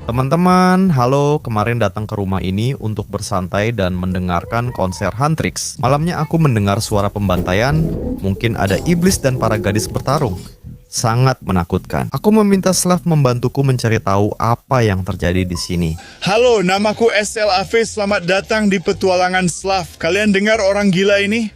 Teman-teman, halo, kemarin datang ke rumah ini untuk bersantai dan mendengarkan konser Huntrix. Malamnya aku mendengar suara pembantaian, mungkin ada iblis dan para gadis bertarung. Sangat menakutkan. Aku meminta Slav membantuku mencari tahu apa yang terjadi di sini. Halo, namaku SL Hafiz. Selamat datang di petualangan Slav. Kalian dengar orang gila ini?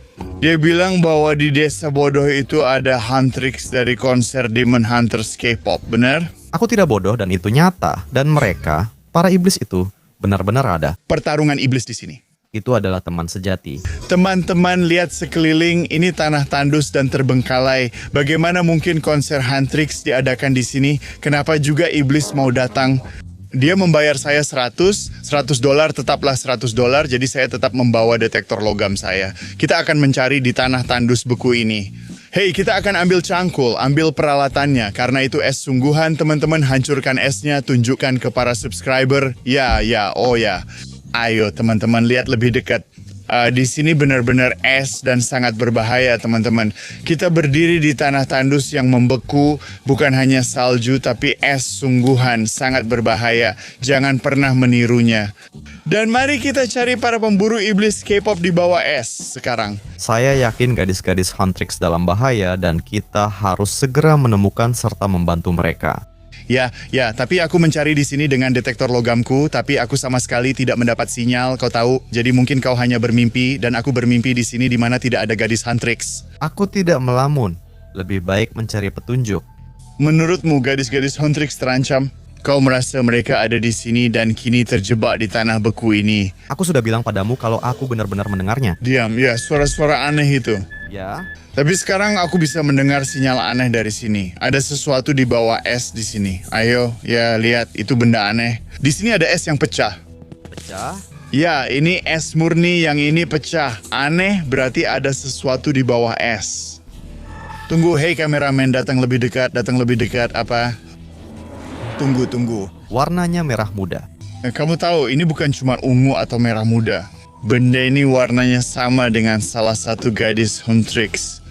Dia bilang bahwa di desa bodoh itu ada Huntrix dari konser Demon Hunters K-pop, benar? Aku tidak bodoh dan itu nyata. Dan mereka, para iblis itu, benar-benar ada. Pertarungan iblis di sini. Itu adalah teman sejati. Teman-teman lihat sekeliling, ini tanah tandus dan terbengkalai. Bagaimana mungkin konser Huntrix diadakan di sini? Kenapa juga iblis mau datang? Dia membayar saya $100 tetaplah $100, jadi saya tetap membawa detektor logam saya. Kita akan mencari di tanah tandus beku ini. Hei, kita akan ambil cangkul, ambil peralatannya. Karena itu es sungguhan, teman-teman, hancurkan esnya, tunjukkan ke para subscriber. Ya. Ayo, teman-teman, lihat lebih dekat. Di sini benar-benar es dan sangat berbahaya, teman-teman. Kita berdiri di tanah tandus yang membeku, bukan hanya salju, tapi es sungguhan, sangat berbahaya. Jangan pernah menirunya. Dan mari kita cari para pemburu iblis K-pop di bawah es sekarang. Saya yakin gadis-gadis Huntrix dalam bahaya dan kita harus segera menemukan serta membantu mereka. Ya, tapi aku mencari di sini dengan detektor logamku, tapi aku sama sekali tidak mendapat sinyal, kau tahu. Jadi mungkin kau hanya bermimpi, dan aku bermimpi di sini di mana tidak ada gadis Huntrix. Aku tidak melamun. Lebih baik mencari petunjuk. Menurutmu gadis-gadis Huntrix terancam? Kau merasa mereka ada di sini dan kini terjebak di tanah beku ini. Aku sudah bilang padamu kalau aku benar-benar mendengarnya. Diam, ya, suara-suara aneh itu. Ya, Tapi sekarang aku bisa mendengar sinyal aneh dari sini. Ada sesuatu di bawah es di sini. Ayo, ya lihat, itu benda aneh. Di sini ada es yang pecah. pecah. Ya, ini es murni, yang ini pecah. Aneh, berarti ada sesuatu di bawah es. Tunggu, hei kameramen, datang lebih dekat, apa? Tunggu. Warnanya merah muda. Kamu tahu, ini bukan cuma ungu atau merah muda. Benda ini warnanya sama dengan salah satu gadis Huntrix.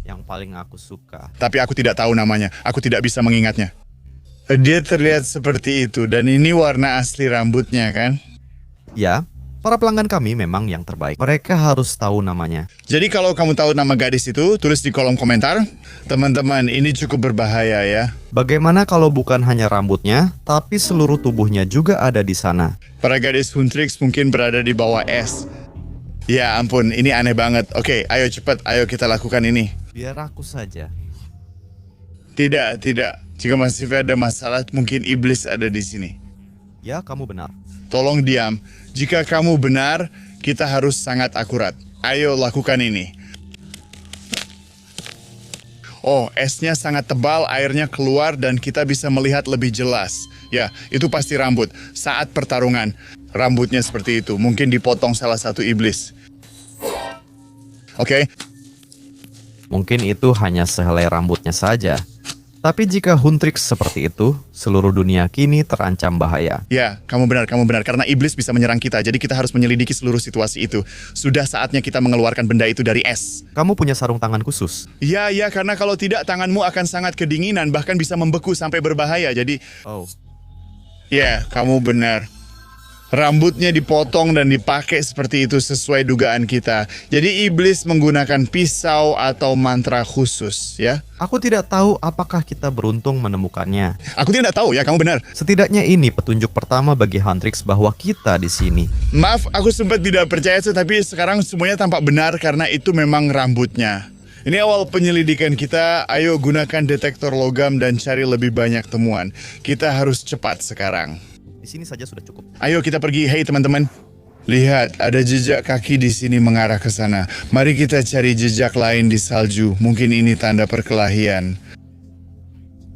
Yang paling aku suka. Tapi aku tidak tahu namanya, aku tidak bisa mengingatnya. Dia terlihat seperti itu, dan ini warna asli rambutnya, kan? Ya, para pelanggan kami memang yang terbaik. Mereka harus tahu namanya. Jadi kalau kamu tahu nama gadis itu, tulis di kolom komentar. Teman-teman, ini cukup berbahaya ya. Bagaimana kalau bukan hanya rambutnya, tapi seluruh tubuhnya juga ada di sana? Para gadis Huntrix mungkin berada di bawah es. Ya ampun, ini aneh banget. Oke, ayo cepat, ayo kita lakukan ini. Biar aku saja. Tidak. Jika masih ada masalah, mungkin iblis ada di sini. Ya, kamu benar. Tolong diam. Jika kamu benar, kita harus sangat akurat. Ayo lakukan ini. Oh, esnya sangat tebal, airnya keluar dan kita bisa melihat lebih jelas. Ya, itu pasti rambut. Saat pertarungan, rambutnya seperti itu. Mungkin dipotong salah satu iblis. Oke. Mungkin itu hanya sehelai rambutnya saja. Tapi jika Huntrix seperti itu, seluruh dunia kini terancam bahaya. Ya, kamu benar. Karena iblis bisa menyerang kita, jadi kita harus menyelidiki seluruh situasi itu. Sudah saatnya kita mengeluarkan benda itu dari es. Kamu punya sarung tangan khusus? Ya, karena kalau tidak, tanganmu akan sangat kedinginan, bahkan bisa membeku sampai berbahaya. Jadi, Oh, ya, kamu benar. Rambutnya dipotong dan dipakai seperti itu sesuai dugaan kita. Jadi iblis menggunakan pisau atau mantra khusus, ya. aku tidak tahu apakah kita beruntung menemukannya. Aku tidak tahu ya, kamu benar. Setidaknya ini petunjuk pertama bagi Huntrix bahwa kita di sini. Maaf, aku sempat tidak percaya itu, tapi sekarang semuanya tampak benar karena itu memang rambutnya. Ini awal penyelidikan kita, ayo gunakan detektor logam dan cari lebih banyak temuan. Kita harus cepat sekarang. Di sini saja sudah cukup. Ayo kita pergi, hei teman-teman. Lihat, ada jejak kaki di sini mengarah ke sana. Mari kita cari jejak lain di salju. Mungkin ini tanda perkelahian.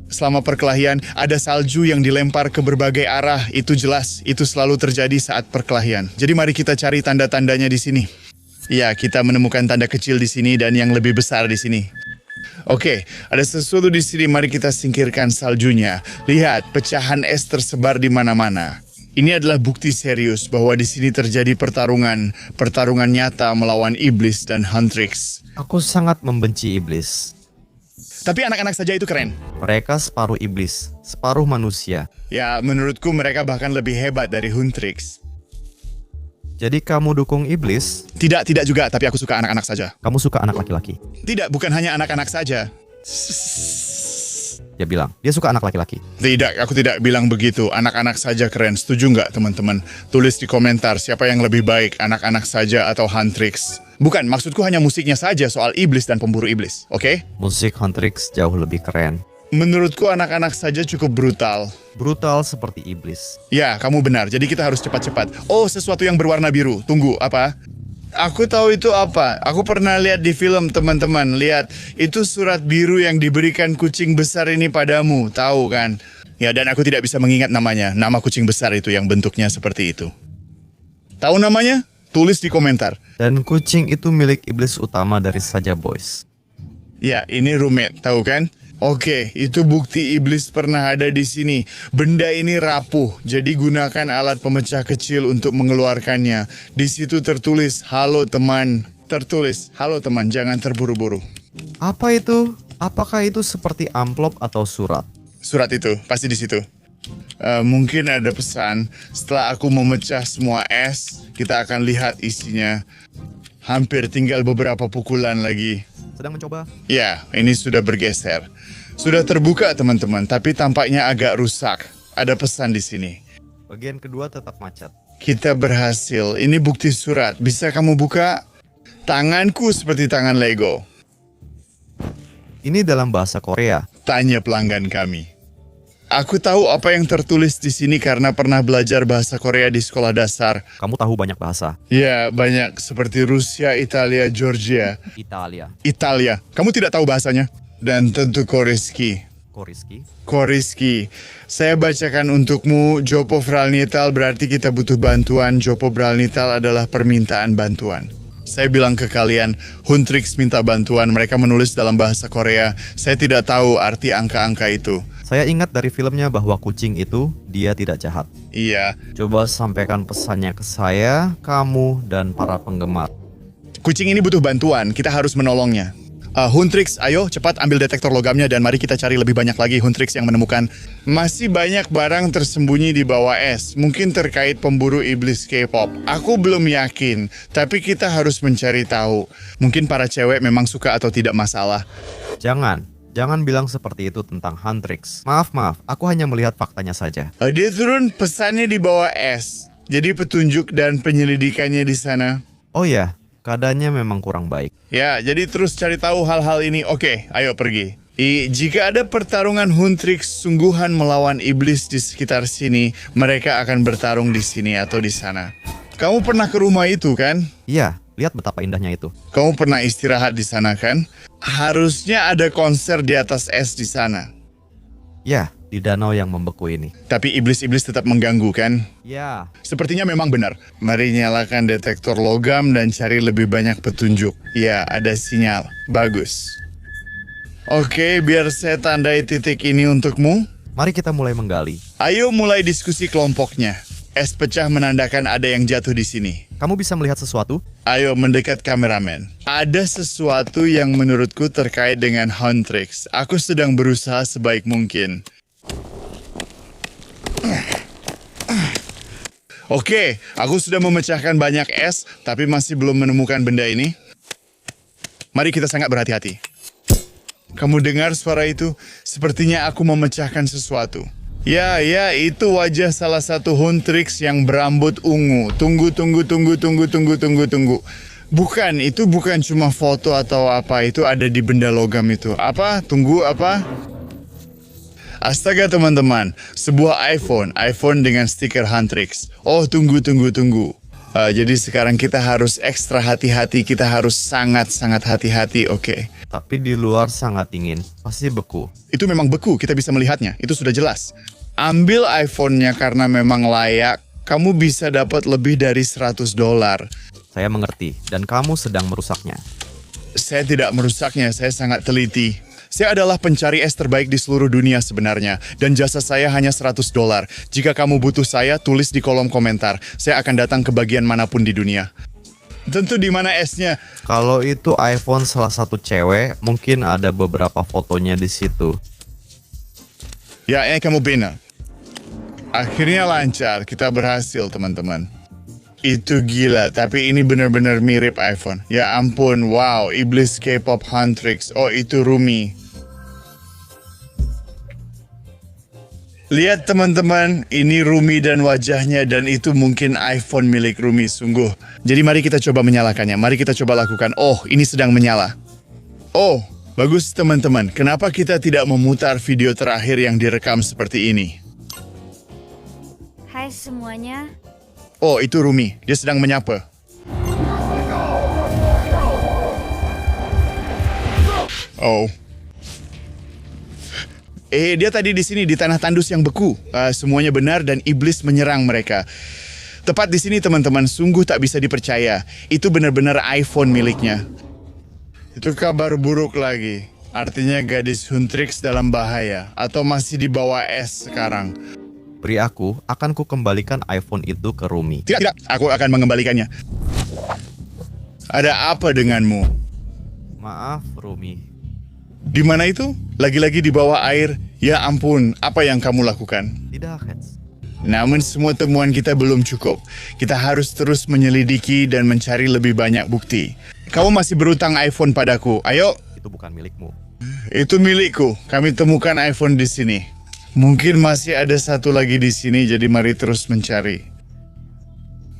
Selama perkelahian, ada salju yang dilempar ke berbagai arah. Itu jelas, itu selalu terjadi saat perkelahian. Jadi mari kita cari tanda-tandanya di sini. Ya, kita menemukan tanda kecil di sini dan yang lebih besar di sini. Oke, ada sesuatu di sini, mari kita singkirkan saljunya. Lihat, pecahan es tersebar di mana-mana. Ini adalah bukti serius bahwa di sini terjadi pertarungan nyata melawan iblis dan Huntrix. Aku sangat membenci iblis. Tapi anak-anak saja itu keren. Mereka separuh iblis, separuh manusia. Ya, menurutku mereka bahkan lebih hebat dari Huntrix. Jadi kamu dukung iblis? Tidak juga, tapi aku suka anak-anak saja. Kamu suka anak laki-laki? Tidak, bukan hanya anak-anak saja. Dia bilang, dia suka anak laki-laki. Tidak, aku tidak bilang begitu. Anak-anak saja keren. Setuju nggak, teman-teman? Tulis di komentar siapa yang lebih baik, anak-anak saja atau Huntrix. Bukan, maksudku hanya musiknya saja soal iblis dan pemburu iblis, oke? Musik Huntrix jauh lebih keren. Menurutku anak-anak saja cukup brutal. Brutal seperti iblis. Ya, kamu benar. Jadi kita harus cepat-cepat. Oh, sesuatu yang berwarna biru. Tunggu, apa? Aku tahu itu apa. Aku pernah lihat di film, teman-teman. Lihat, itu surat biru yang diberikan kucing besar ini padamu. Tahu kan? Ya, dan aku tidak bisa mengingat namanya. Nama kucing besar itu yang bentuknya seperti itu. Tahu namanya? Tulis di komentar. Dan kucing itu milik iblis utama dari Saja Boys. Ya, ini roommate. Tahu kan? Oke, itu bukti iblis pernah ada di sini. Benda ini rapuh, jadi gunakan alat pemecah kecil untuk mengeluarkannya. Di situ tertulis, "Halo teman." Tertulis, "Halo teman, jangan terburu-buru." Apa itu? Apakah itu seperti amplop atau surat? Surat itu, pasti di situ. Mungkin ada pesan. Setelah aku memecah semua es, kita akan lihat isinya. Hampir tinggal beberapa pukulan lagi. Sedang mencoba? Ya, ini sudah bergeser. Sudah terbuka, teman-teman, tapi tampaknya agak rusak. Ada pesan di sini. Bagian kedua tetap macet. Kita berhasil. Ini bukti surat. Bisa kamu buka? Tanganku seperti tangan Lego. Ini dalam bahasa Korea. Tanya pelanggan kami. Aku tahu apa yang tertulis di sini karena pernah belajar bahasa Korea di sekolah dasar. Kamu tahu banyak bahasa. Ya, banyak. Seperti Rusia, Italia, Georgia. Italia. Kamu tidak tahu bahasanya? Dan tentu Koriski. Koriski. Saya bacakan untukmu. Jopo Vralnital berarti kita butuh bantuan. Jopo Vralnital adalah permintaan bantuan. Saya bilang ke kalian, Huntrix minta bantuan. Mereka menulis dalam bahasa Korea. Saya tidak tahu arti angka-angka itu. Saya ingat dari filmnya bahwa kucing itu, dia tidak jahat. Iya. Coba sampaikan pesannya ke saya, kamu, dan para penggemar. Kucing ini butuh bantuan. Kita harus menolongnya. Huntrix, ayo cepat ambil detektor logamnya dan mari kita cari lebih banyak lagi Huntrix yang menemukan. Masih banyak barang tersembunyi di bawah es, mungkin terkait pemburu iblis K-pop. Aku belum yakin, tapi kita harus mencari tahu. Mungkin para cewek memang suka atau tidak masalah. Jangan bilang seperti itu tentang Huntrix. Maaf, aku hanya melihat faktanya saja. Dia turun pesannya di bawah es, jadi petunjuk dan penyelidikannya di sana. Oh ya, keadaannya memang kurang baik. Ya, jadi terus cari tahu hal-hal ini. Oke, ayo pergi. Jika ada pertarungan Huntrix sungguhan melawan iblis di sekitar sini, mereka akan bertarung di sini atau di sana. Kamu pernah ke rumah itu kan? Iya, lihat betapa indahnya itu. Kamu pernah istirahat di sana kan? Harusnya ada konser di atas es di sana. Ya, di danau yang membeku ini. Tapi iblis-iblis tetap mengganggu kan? Ya. Sepertinya memang benar. Mari nyalakan detektor logam dan cari lebih banyak petunjuk. Ya, ada sinyal. Bagus. Oke, biar saya tandai titik ini untukmu. Mari kita mulai menggali. Ayo mulai diskusi kelompoknya. Es pecah menandakan ada yang jatuh di sini. Kamu bisa melihat sesuatu? Ayo mendekat kameramen. Ada sesuatu yang menurutku terkait dengan Huntrix. Aku sedang berusaha sebaik mungkin. Oke, aku sudah memecahkan banyak es, tapi masih belum menemukan benda ini. Mari kita sangat berhati-hati. Kamu dengar suara itu? Sepertinya aku memecahkan sesuatu. Ya, itu wajah salah satu Huntrix yang berambut ungu. Tunggu. Bukan, itu bukan cuma foto atau apa, itu ada di benda logam itu. Apa? Tunggu, apa? Astaga teman-teman, sebuah iPhone dengan stiker Huntrix. Oh, tunggu. Jadi sekarang kita harus ekstra hati-hati, kita harus sangat-sangat hati-hati, oke. Tapi di luar sangat dingin, pasti beku. Itu memang beku, kita bisa melihatnya, itu sudah jelas. Ambil iPhone-nya karena memang layak, kamu bisa dapat lebih dari $100. Saya mengerti, dan kamu sedang merusaknya. Saya tidak merusaknya, saya sangat teliti. Saya adalah pencari es terbaik di seluruh dunia sebenarnya, dan jasa saya hanya $100. Jika kamu butuh saya, tulis di kolom komentar. Saya akan datang ke bagian manapun di dunia. Tentu di mana esnya? Kalau itu iPhone salah satu cewek, mungkin ada beberapa fotonya di situ. Ya, kamu benar. Akhirnya lancar, kita berhasil teman-teman. Itu gila, tapi ini benar-benar mirip iPhone. Ya ampun, wow, iblis K-pop Huntrix. Oh, itu Rumi. Lihat teman-teman, ini Rumi dan wajahnya dan itu mungkin iPhone milik Rumi, sungguh. Jadi mari kita coba menyalakannya, mari kita coba lakukan. Oh, ini sedang menyala. Oh, bagus teman-teman. Kenapa kita tidak memutar video terakhir yang direkam seperti ini? Hai semuanya. Oh, itu Rumi, dia sedang menyapa. Oh. Dia tadi di sini di tanah tandus yang beku. Semuanya benar dan iblis menyerang mereka. Tepat di sini teman-teman, sungguh tak bisa dipercaya. Itu benar-benar iPhone miliknya. Itu kabar buruk lagi. Artinya gadis Huntrix dalam bahaya atau masih di bawah es sekarang. Beri aku, akan ku kembalikan iPhone itu ke Rumi. Tidak, aku akan mengembalikannya. Ada apa denganmu? Maaf, Rumi. Di mana itu? Lagi-lagi di bawah air. Ya ampun, apa yang kamu lakukan? Tidak, Heads. Namun semua temuan kita belum cukup. Kita harus terus menyelidiki dan mencari lebih banyak bukti. Kamu masih berutang iPhone padaku. Ayo. Itu bukan milikmu. Itu milikku. Kami temukan iPhone di sini. Mungkin masih ada satu lagi di sini, jadi mari terus mencari.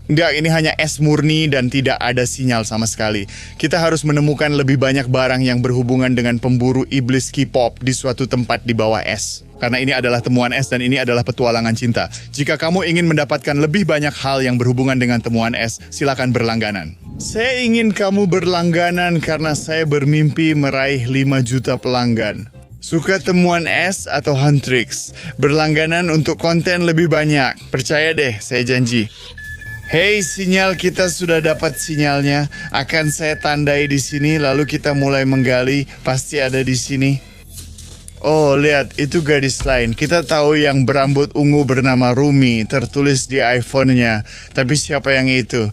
Enggak, ini hanya es murni dan tidak ada sinyal sama sekali. Kita harus menemukan lebih banyak barang yang berhubungan dengan pemburu iblis K-pop di suatu tempat di bawah es. Karena ini adalah temuan es dan ini adalah petualangan cinta. Jika kamu ingin mendapatkan lebih banyak hal yang berhubungan dengan temuan es, silakan berlangganan. Saya ingin kamu berlangganan karena saya bermimpi meraih 5 juta pelanggan. Suka temuan es atau Huntrix? Berlangganan untuk konten lebih banyak. Percaya deh, saya janji. Hei, sinyal kita sudah dapat sinyalnya. Akan saya tandai di sini, lalu kita mulai menggali. Pasti ada di sini. Oh, lihat, itu gadis lain. Kita tahu yang berambut ungu bernama Rumi, tertulis di iPhone-nya. Tapi siapa yang itu?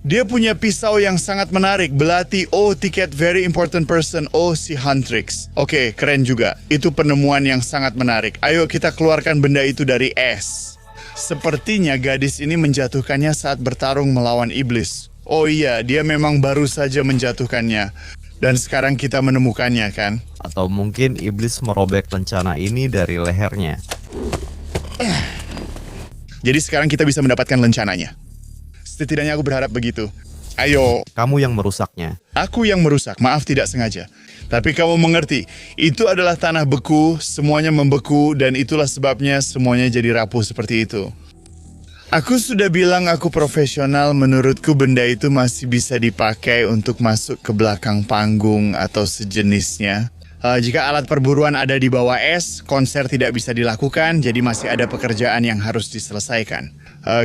Dia punya pisau yang sangat menarik, belati. Oh, tiket very important person. Oh, si Huntrix. Oke, keren juga. Itu penemuan yang sangat menarik. Ayo kita keluarkan benda itu dari es. Sepertinya gadis ini menjatuhkannya saat bertarung melawan iblis. Oh iya, dia memang baru saja menjatuhkannya. Dan sekarang kita menemukannya, kan? Atau mungkin iblis merobek lencana ini dari lehernya. Jadi sekarang kita bisa mendapatkan lencananya. Setidaknya aku berharap begitu. Ayo. Kamu yang merusaknya. Aku yang merusak, maaf tidak sengaja. Tapi kamu mengerti, itu adalah tanah beku, semuanya membeku, dan itulah sebabnya semuanya jadi rapuh seperti itu. Aku sudah bilang aku profesional, menurutku benda itu masih bisa dipakai untuk masuk ke belakang panggung atau sejenisnya. Jika alat perburuan ada di bawah es, konser tidak bisa dilakukan, jadi masih ada pekerjaan yang harus diselesaikan.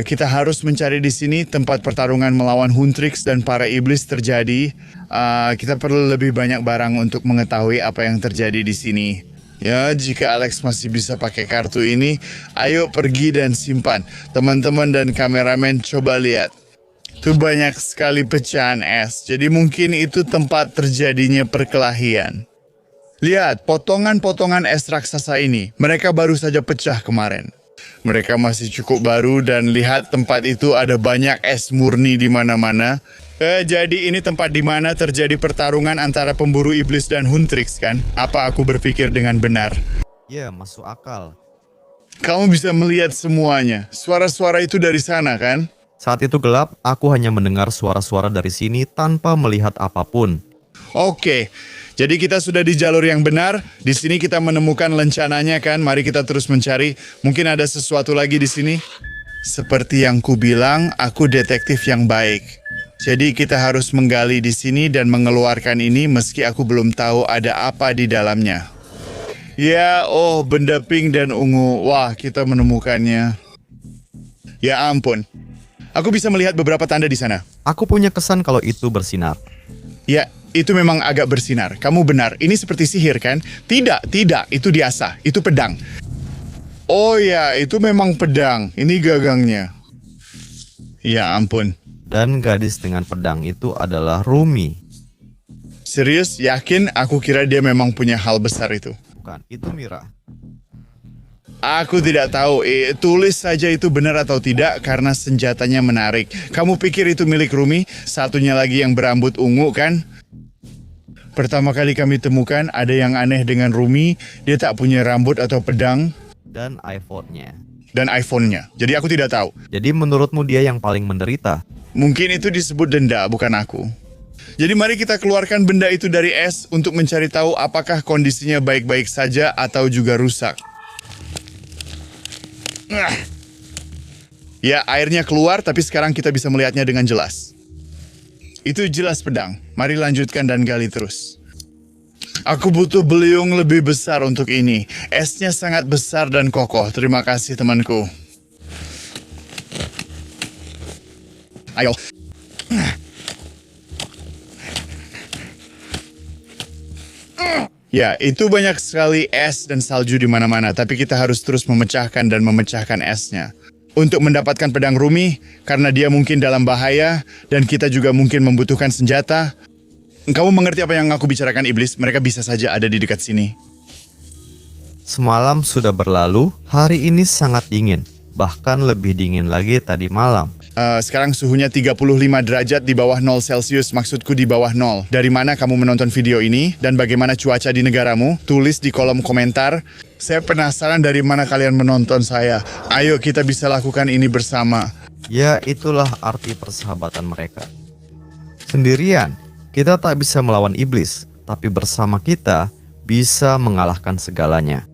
Kita harus mencari di sini tempat pertarungan melawan Huntrix dan para iblis terjadi. Kita perlu lebih banyak barang untuk mengetahui apa yang terjadi di sini. Ya, jika Alex masih bisa pakai kartu ini, ayo pergi dan simpan. Teman-teman dan kameramen coba lihat. Itu banyak sekali pecahan es, jadi mungkin itu tempat terjadinya perkelahian. Lihat, potongan-potongan es raksasa ini, mereka baru saja pecah kemarin. Mereka masih cukup baru dan lihat tempat itu ada banyak es murni di mana-mana. Jadi ini tempat di mana terjadi pertarungan antara pemburu iblis dan Huntrix, kan? Apa aku berpikir dengan benar? Ya, masuk akal. Kamu bisa melihat semuanya. Suara-suara itu dari sana, kan? Saat itu gelap, aku hanya mendengar suara-suara dari sini tanpa melihat apapun. Oke. Jadi kita sudah di jalur yang benar. Di sini kita menemukan lencananya, kan? Mari kita terus mencari. Mungkin ada sesuatu lagi di sini. Seperti yang ku bilang, aku detektif yang baik. Jadi kita harus menggali di sini dan mengeluarkan ini meski aku belum tahu ada apa di dalamnya. Ya, oh, benda pink dan ungu. Wah, kita menemukannya. Ya ampun. Aku bisa melihat beberapa tanda di sana. Aku punya kesan kalau itu bersinar. Ya, itu memang agak bersinar. Kamu benar, ini seperti sihir, kan? Tidak, itu diasah. Itu pedang. Oh ya, itu memang pedang. Ini gagangnya. Ya ampun. Dan gadis dengan pedang itu adalah Rumi. Serius? Yakin? Aku kira dia memang punya hal besar itu. Bukan, itu Mira. Aku tidak tahu, tulis saja itu benar atau tidak karena senjatanya menarik. Kamu pikir itu milik Rumi? Satunya lagi yang berambut ungu kan? Pertama kali kami temukan ada yang aneh dengan Rumi, dia tak punya rambut atau pedang. Dan iPhone-nya. Dan iPhone-nya, jadi aku tidak tahu. Jadi menurutmu dia yang paling menderita? Mungkin itu disebut denda, bukan aku. Jadi mari kita keluarkan benda itu dari es untuk mencari tahu apakah kondisinya baik-baik saja atau juga rusak. Ya, airnya keluar tapi sekarang kita bisa melihatnya dengan jelas. Itu jelas pedang. Mari lanjutkan dan gali terus. Aku butuh beliung lebih besar untuk ini. Esnya sangat besar dan kokoh. Terima kasih temanku. Ayo. Ya, itu banyak sekali es dan salju di mana-mana, tapi kita harus terus memecahkan dan memecahkan esnya. Untuk mendapatkan pedang Rumi, karena dia mungkin dalam bahaya, dan kita juga mungkin membutuhkan senjata. Kamu mengerti apa yang aku bicarakan, Iblis? Mereka bisa saja ada di dekat sini. Semalam sudah berlalu, hari ini sangat dingin. Bahkan lebih dingin lagi tadi malam. Sekarang suhunya 35 derajat di bawah 0 Celcius, maksudku di bawah 0. Dari mana kamu menonton video ini dan bagaimana cuaca di negaramu? Tulis di kolom komentar. Saya penasaran dari mana kalian menonton saya. Ayo kita bisa lakukan ini bersama. Ya, itulah arti persahabatan mereka. Sendirian, kita tak bisa melawan iblis, tapi bersama kita bisa mengalahkan segalanya.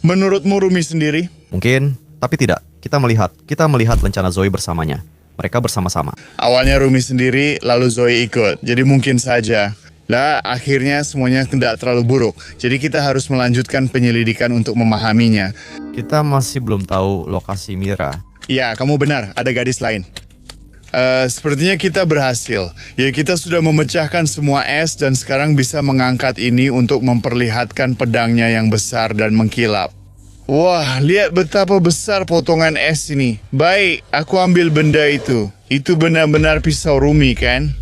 Menurutmu Rumi sendiri? Mungkin, tapi tidak. Kita melihat rencana Zoe bersamanya. Mereka bersama-sama. Awalnya Rumi sendiri, lalu Zoe ikut. Jadi mungkin saja. Lah, akhirnya semuanya tidak terlalu buruk. Jadi kita harus melanjutkan penyelidikan untuk memahaminya. Kita masih belum tahu lokasi Mira. Ya, kamu benar. Ada gadis lain. Sepertinya kita berhasil. Ya, kita sudah memecahkan semua es dan sekarang bisa mengangkat ini untuk memperlihatkan pedangnya yang besar dan mengkilap. Wah, lihat betapa besar potongan es ini. Baik, aku ambil benda itu. Itu benar-benar pisau Rumi, kan?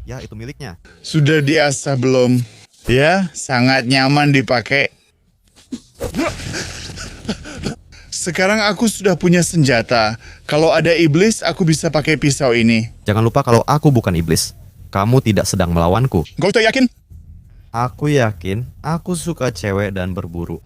Ya, itu miliknya. Sudah diasah belum? Ya, sangat nyaman dipakai. Sekarang aku sudah punya senjata. Kalau ada iblis, aku bisa pakai pisau ini. Jangan lupa kalau aku bukan iblis. Kamu tidak sedang melawanku. Kau tak yakin? Aku yakin, aku suka cewek dan berburu.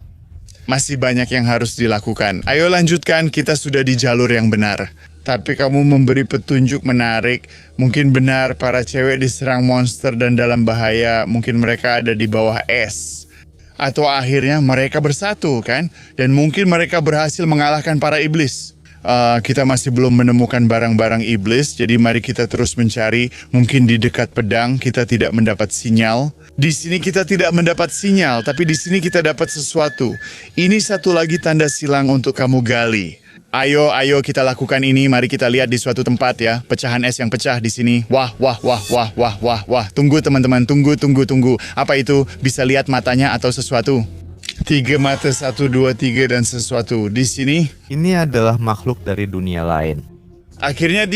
Masih banyak yang harus dilakukan. Ayo lanjutkan, kita sudah di jalur yang benar. Tapi kamu memberi petunjuk menarik. Mungkin benar para cewek diserang monster dan dalam bahaya. Mungkin mereka ada di bawah es. Atau akhirnya mereka bersatu, kan? Dan mungkin mereka berhasil mengalahkan para iblis. Kita masih belum menemukan barang-barang iblis, jadi mari kita terus mencari. Mungkin di dekat pedang kita tidak mendapat sinyal. Di sini kita tidak mendapat sinyal, tapi di sini kita dapat sesuatu. Ini satu lagi tanda silang untuk kamu gali. Ayo kita lakukan ini. Mari kita lihat di suatu tempat ya. Pecahan es yang pecah di sini. Wah. Tunggu teman-teman, tunggu. Apa itu? Bisa lihat matanya atau sesuatu? 3 mata, 1, 2, 3 dan sesuatu. Di sini. Ini adalah makhluk dari dunia lain. Akhirnya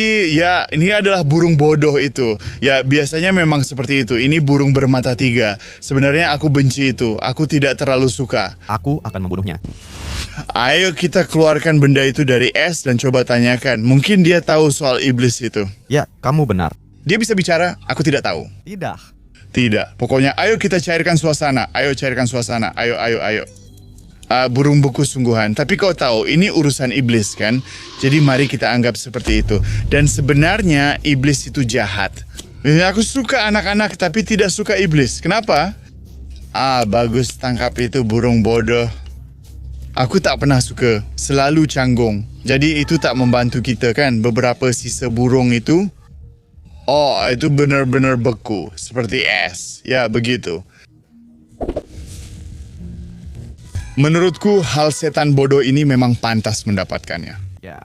ini adalah burung bodoh itu. Ya, biasanya memang seperti itu. Ini burung bermata 3. Sebenarnya aku benci itu. Aku tidak terlalu suka. Aku akan membunuhnya. Ayo kita keluarkan benda itu dari es dan coba tanyakan. Mungkin dia tahu soal iblis itu. Ya, kamu benar. Dia bisa bicara? Aku tidak tahu. Tidak. Pokoknya ayo kita cairkan suasana. Ayo. Burung beku sungguhan. Tapi kau tahu, ini urusan iblis kan? Jadi mari kita anggap seperti itu. Dan sebenarnya iblis itu jahat. Aku suka anak-anak tapi tidak suka iblis. Kenapa? Bagus, tangkap itu burung bodoh. Aku tak pernah suka, selalu canggung. Jadi itu tak membantu kita kan? Beberapa sisa burung itu. Itu benar-benar beku, seperti es. Ya, begitu. Menurutku, hal setan bodoh ini memang pantas mendapatkannya. Ya.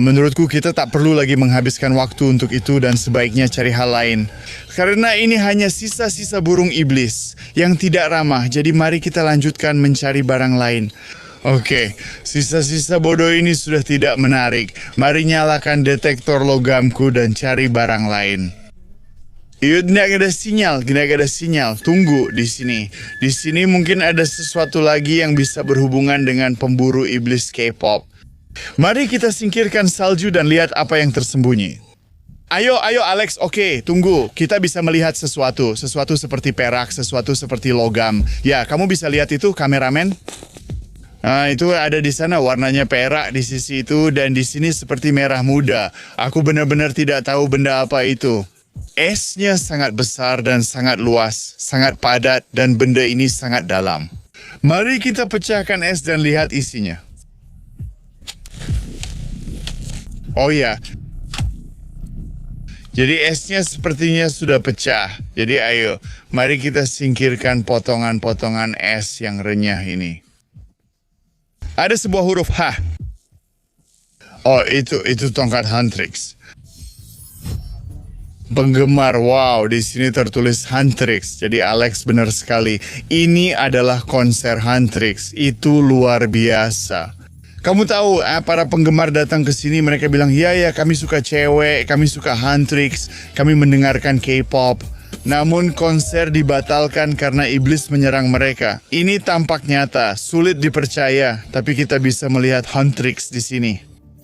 Menurutku, kita tak perlu lagi menghabiskan waktu untuk itu dan sebaiknya cari hal lain. Karena ini hanya sisa-sisa burung iblis yang tidak ramah. Jadi mari kita lanjutkan mencari barang lain. Oke, sisa-sisa bodoh ini sudah tidak menarik. Mari nyalakan detektor logamku dan cari barang lain. Iya, tidak ada sinyal, tidak ada sinyal. Tunggu di sini. Di sini mungkin ada sesuatu lagi yang bisa berhubungan dengan pemburu iblis K-pop. Mari kita singkirkan salju dan lihat apa yang tersembunyi. Ayo Alex, oke, tunggu. Kita bisa melihat sesuatu. Sesuatu seperti perak, sesuatu seperti logam. Ya, kamu bisa lihat itu, kameramen? Nah, itu ada di sana warnanya perak di sisi itu dan di sini seperti merah muda. Aku benar-benar tidak tahu benda apa itu. Esnya sangat besar dan sangat luas, sangat padat dan benda ini sangat dalam. Mari kita pecahkan es dan lihat isinya. Oh ya. Jadi esnya sepertinya sudah pecah. Jadi ayo, mari kita singkirkan potongan-potongan es yang renyah ini. Ada sebuah huruf H. Oh, itu tongkat Huntrix. Penggemar, wow, di sini tertulis Huntrix. Jadi Alex benar sekali. Ini adalah konser Huntrix. Itu luar biasa. Kamu tahu, para penggemar datang ke sini, mereka bilang, ya, kami suka cewek, kami suka Huntrix, kami mendengarkan K-pop. Namun konser dibatalkan karena iblis menyerang mereka. Ini tampak nyata, sulit dipercaya, tapi kita bisa melihat Huntrix di sini.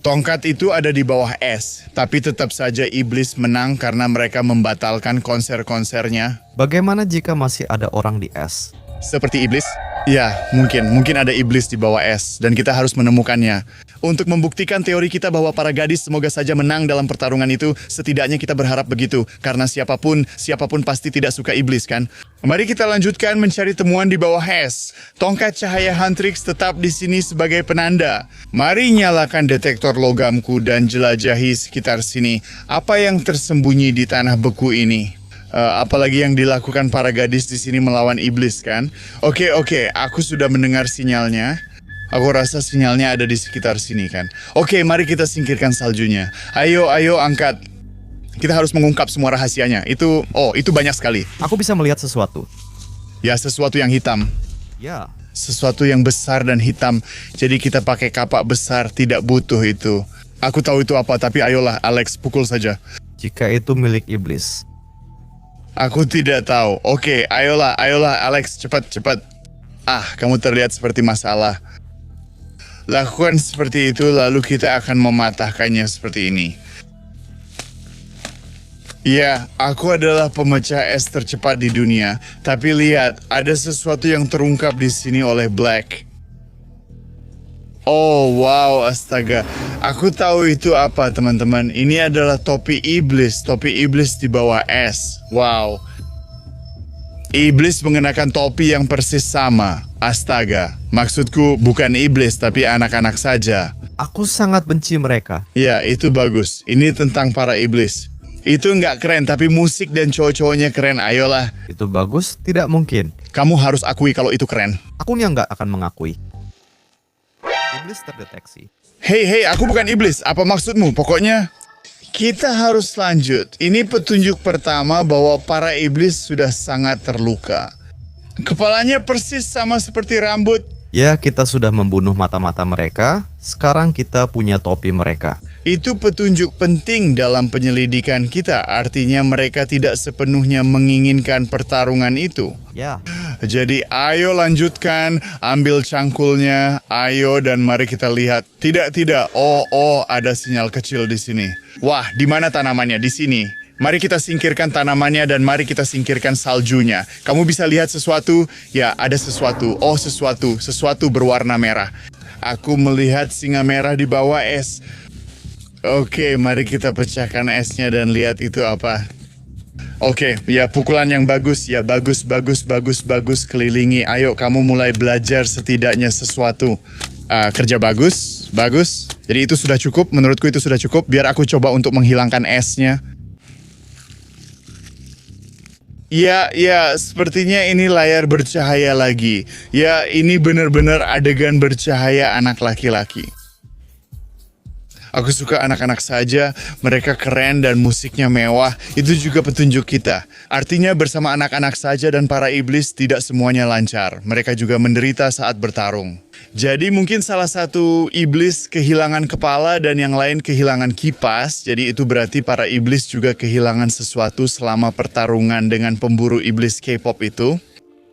Tongkat itu ada di bawah es, tapi tetap saja iblis menang karena mereka membatalkan konser-konsernya. Bagaimana jika masih ada orang di es? Seperti iblis? Ya, mungkin ada iblis di bawah es dan kita harus menemukannya. Untuk membuktikan teori kita bahwa para gadis semoga saja menang dalam pertarungan itu, setidaknya kita berharap begitu. Karena siapapun pasti tidak suka iblis, kan? Mari kita lanjutkan mencari temuan di bawah es. Tongkat cahaya Huntrix tetap di sini sebagai penanda. Mari nyalakan detektor logamku dan jelajahi sekitar sini. Apa yang tersembunyi di tanah beku ini? Apalagi yang dilakukan para gadis di sini melawan iblis, kan? Oke, aku sudah mendengar sinyalnya. Aku rasa sinyalnya ada di sekitar sini, kan? Oke, mari kita singkirkan saljunya. Ayo, angkat. Kita harus mengungkap semua rahasianya. Itu banyak sekali. Aku bisa melihat sesuatu. Ya, sesuatu yang hitam. Ya, Sesuatu yang besar dan hitam. Jadi kita pakai kapak besar, tidak butuh itu. Aku tahu itu apa, tapi ayolah, Alex, pukul saja. jika itu milik iblis. Aku tidak tahu. Oke, ayolah, Alex, cepat. Kamu terlihat seperti masalah. Lakukan seperti itu, lalu kita akan mematahkannya seperti ini. Ya, aku adalah pemecah es tercepat di dunia. Tapi lihat, ada sesuatu yang terungkap di sini oleh Black. Oh, wow, astaga. Aku tahu itu apa, teman-teman. Ini adalah topi iblis di bawah es. Wow. Iblis mengenakan topi yang persis sama. Astaga. Maksudku bukan iblis, tapi anak-anak saja. Aku sangat benci mereka. Ya, itu bagus. Ini tentang para iblis. Itu nggak keren, tapi musik dan cowok-cowoknya keren. Ayolah. Itu bagus? Tidak mungkin. Kamu harus akui kalau itu keren. Aku yang nggak akan mengakui. Iblis terdeteksi. Hei, aku bukan iblis. Apa maksudmu? Pokoknya, kita harus lanjut. Ini petunjuk pertama bahwa para iblis sudah sangat terluka. Kepalanya persis sama seperti rambut. Ya, kita sudah membunuh mata-mata mereka. Sekarang kita punya topi mereka. Itu petunjuk penting dalam penyelidikan kita. Artinya mereka tidak sepenuhnya menginginkan pertarungan itu. Ya. Jadi ayo lanjutkan, ambil cangkulnya, ayo dan mari kita lihat. Tidak. Oh, ada sinyal kecil di sini. Wah, di mana tanamannya? Di sini. Mari kita singkirkan tanamannya dan mari kita singkirkan saljunya. Kamu bisa lihat sesuatu? Ya, ada sesuatu. Oh, sesuatu berwarna merah. Aku melihat singa merah di bawah es. Oke, mari kita pecahkan esnya dan lihat itu apa. Oke, ya pukulan yang bagus. Ya, bagus. Kelilingi. Ayo, kamu mulai belajar setidaknya sesuatu. Kerja bagus. Jadi itu sudah cukup. Menurutku itu sudah cukup. Biar aku coba untuk menghilangkan esnya. Ya, sepertinya ini layar bercahaya lagi. Ya, ini benar-benar adegan bercahaya anak laki-laki. Aku suka anak-anak saja, mereka keren dan musiknya mewah. Itu juga petunjuk kita. Artinya bersama anak-anak saja dan para iblis tidak semuanya lancar. Mereka juga menderita saat bertarung. Jadi mungkin salah satu iblis kehilangan kepala dan yang lain kehilangan kipas. Jadi itu berarti para iblis juga kehilangan sesuatu selama pertarungan dengan pemburu iblis K-pop itu.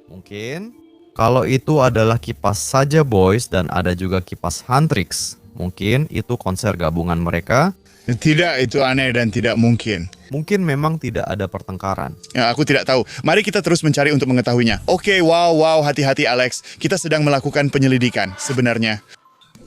Mungkin kalau itu adalah kipas saja boys dan ada juga kipas Huntrix. Mungkin itu konser gabungan mereka. Tidak, itu aneh dan tidak mungkin. Mungkin memang tidak ada pertengkaran. Ya, aku tidak tahu. Mari kita terus mencari untuk mengetahuinya. Oke, wow, hati-hati Alex. Kita sedang melakukan penyelidikan sebenarnya.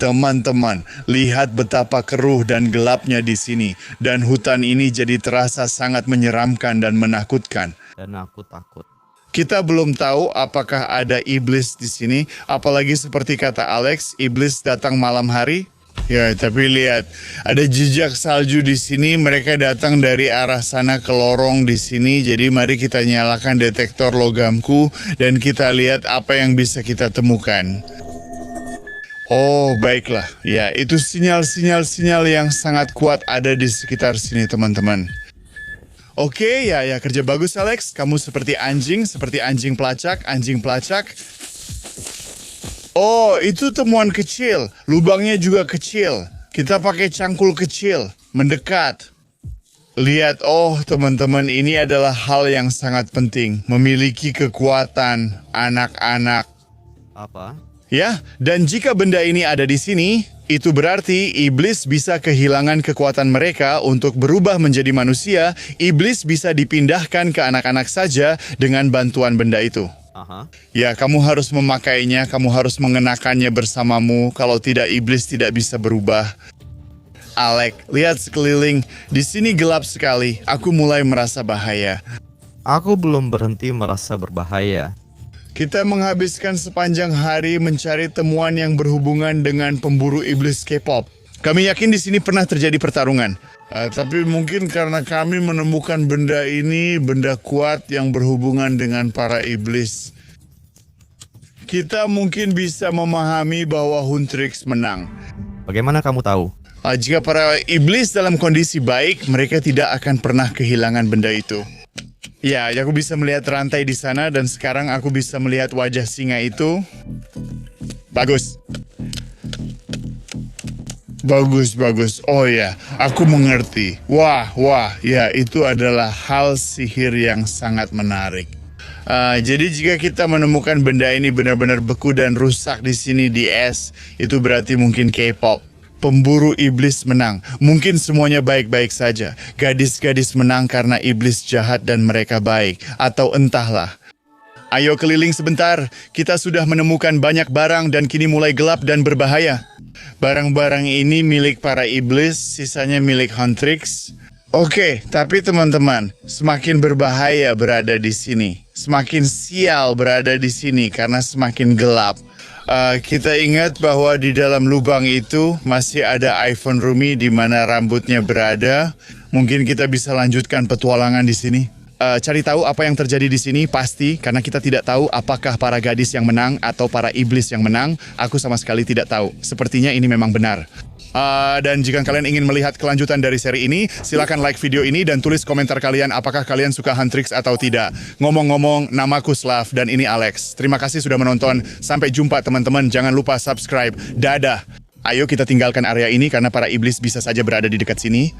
Teman-teman, lihat betapa keruh dan gelapnya di sini. Dan hutan ini jadi terasa sangat menyeramkan dan menakutkan. Dan aku takut. Kita belum tahu apakah ada iblis di sini. Apalagi seperti kata Alex, iblis datang malam hari. Ya, tapi lihat, ada jejak salju di sini. Mereka datang dari arah sana ke lorong di sini. Jadi mari kita nyalakan detektor logamku dan kita lihat apa yang bisa kita temukan. Oh, baiklah. Ya, itu sinyal-sinyal yang sangat kuat ada di sekitar sini, teman-teman. Oke, ya, kerja bagus Alex. Kamu seperti anjing pelacak, anjing pelacak. Oh, itu temuan kecil. Lubangnya juga kecil. Kita pakai cangkul kecil. Mendekat. Lihat, oh teman-teman, ini adalah hal yang sangat penting. Memiliki kekuatan anak-anak. Apa? Ya, dan jika benda ini ada di sini, itu berarti iblis bisa kehilangan kekuatan mereka untuk berubah menjadi manusia. Iblis bisa dipindahkan ke anak-anak saja dengan bantuan benda itu. Aha. Ya, kamu harus memakainya, kamu harus mengenakannya bersamamu. Kalau tidak, iblis tidak bisa berubah. Alec, lihat sekeliling. Di sini gelap sekali. Aku mulai merasa bahaya. Aku belum berhenti merasa berbahaya. Kita menghabiskan sepanjang hari mencari temuan yang berhubungan dengan pemburu iblis K-pop. Kami yakin di sini pernah terjadi pertarungan. Tapi mungkin karena kami menemukan benda ini, benda kuat yang berhubungan dengan para iblis. Kita mungkin bisa memahami bahwa Huntrix menang. Bagaimana kamu tahu? Jika para iblis dalam kondisi baik, mereka tidak akan pernah kehilangan benda itu. Ya, aku bisa melihat rantai di sana dan sekarang aku bisa melihat wajah singa itu. Bagus. Bagus. Oh ya, aku mengerti. Wah, ya itu adalah hal sihir yang sangat menarik. Jadi jika kita menemukan benda ini benar-benar beku dan rusak di sini di es, itu berarti mungkin K-pop. Pemburu iblis menang. Mungkin semuanya baik-baik saja. Gadis-gadis menang karena iblis jahat dan mereka baik. Atau entahlah. Ayo keliling sebentar. Kita sudah menemukan banyak barang dan kini mulai gelap dan berbahaya. Barang-barang ini milik para iblis, sisanya milik Huntrix. Oke, tapi teman-teman, semakin berbahaya berada di sini. Semakin sial berada di sini karena semakin gelap. Kita ingat bahwa di dalam lubang itu masih ada iPhone Rumi di mana rambutnya berada. Mungkin kita bisa lanjutkan petualangan di sini. Cari tahu apa yang terjadi di sini pasti karena kita tidak tahu apakah para gadis yang menang atau para iblis yang menang. Aku sama sekali tidak tahu. Sepertinya ini memang benar. Dan jika kalian ingin melihat kelanjutan dari seri ini, silakan like video ini dan tulis komentar kalian apakah kalian suka Huntrix atau tidak. Ngomong-ngomong, namaku Slav dan ini Alex. Terima kasih sudah menonton. Sampai jumpa teman-teman. Jangan lupa subscribe. Dadah. Ayo kita tinggalkan area ini karena para iblis bisa saja berada di dekat sini.